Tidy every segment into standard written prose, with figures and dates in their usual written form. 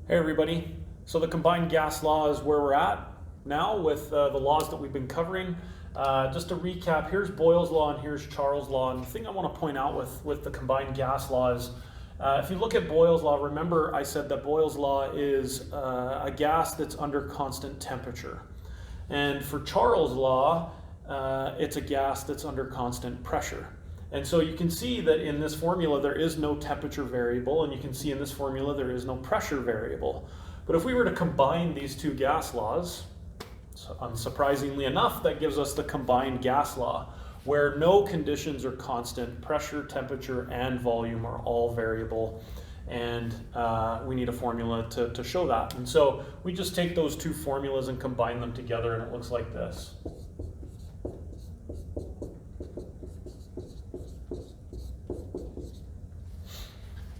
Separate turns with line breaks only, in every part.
Hey everybody, so the combined gas law is where we're at now with the laws that we've been covering. Just to recap, here's Boyle's law and here's Charles' law, and the thing I want to point out with the combined gas law is if you look at Boyle's law, remember I said that Boyle's law is a gas that's under constant temperature, and for Charles' law it's a gas that's under constant pressure. And so you can see that in this formula there is no temperature variable, and you can see in this formula there is no pressure variable. But if we were to combine these two gas laws, so unsurprisingly enough, that gives us the combined gas law, where no conditions are constant. Pressure, temperature, and volume are all variable, and we need a formula to show that. And so we just take those two formulas and combine them together, and it looks like this.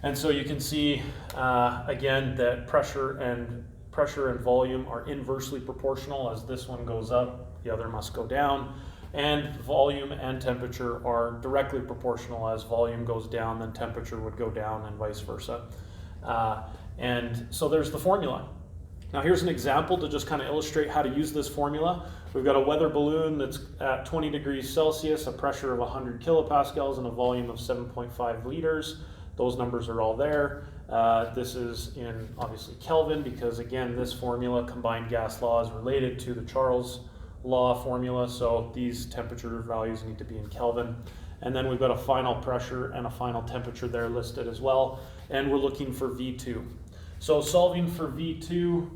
And so you can see, again, that pressure and volume are inversely proportional. As this one goes up, the other must go down. And volume and temperature are directly proportional. As volume goes down, then temperature would go down, and vice versa. And so there's the formula. Now here's an example to just kind of illustrate how to use this formula. We've got a weather balloon that's at 20 degrees Celsius, a pressure of 100 kilopascals, and a volume of 7.5 liters. Those numbers are all there. This is in obviously Kelvin, because again this formula, combined gas law, is related to the Charles law formula, so these temperature values need to be in Kelvin. And then we've got a final pressure and a final temperature there listed as well, and we're looking for V2. So solving for V2,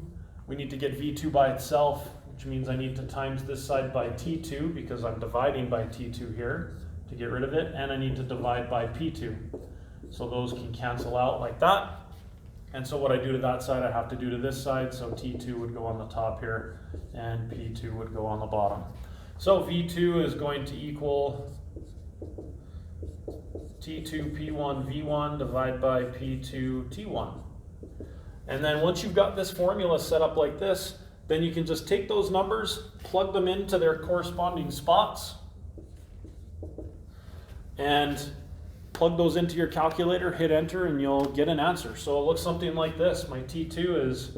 we need to get V2 by itself, which means I need to times this side by T2 because I'm dividing by T2 here to get rid of it, and I need to divide by P2. So those can cancel out like that. And so what I do to that side, I have to do to this side. So T2 would go on the top here, and P2 would go on the bottom. So V2 is going to equal T2 P1 V1 divided by P2 T1. And then once you've got this formula set up like this, then you can just take those numbers, plug them into their corresponding spots, and plug those into your calculator, hit enter, and you'll get an answer. So it looks something like this. My T2 is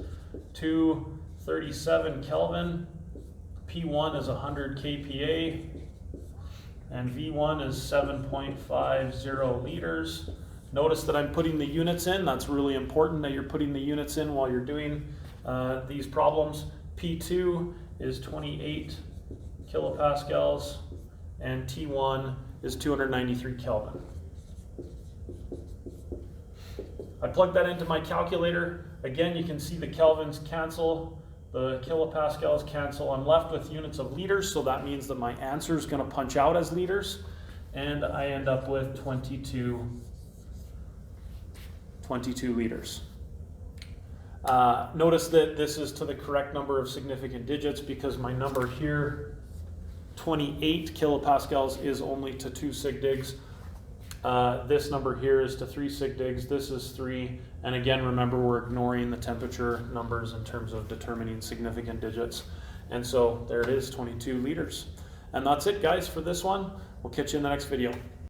237 Kelvin, P1 is 100 kPa, and V1 is 7.50 liters. Notice that I'm putting the units in. That's really important that you're putting the units in while you're doing these problems. P2 is 28 kilopascals, and T1 is 293 Kelvin. I plug that into my calculator. Again, you can see the kelvins cancel, the kilopascals cancel. I'm left with units of liters, so that means that my answer is going to punch out as liters, and I end up with 22 liters. Notice that this is to the correct number of significant digits, because my number here, 28 kilopascals, is only to 2 sig digs. This number here is to 3 sig digs, this is 3, and again remember we're ignoring the temperature numbers in terms of determining significant digits. And so there it is, 22 liters. And that's it guys for this one. We'll catch you in the next video.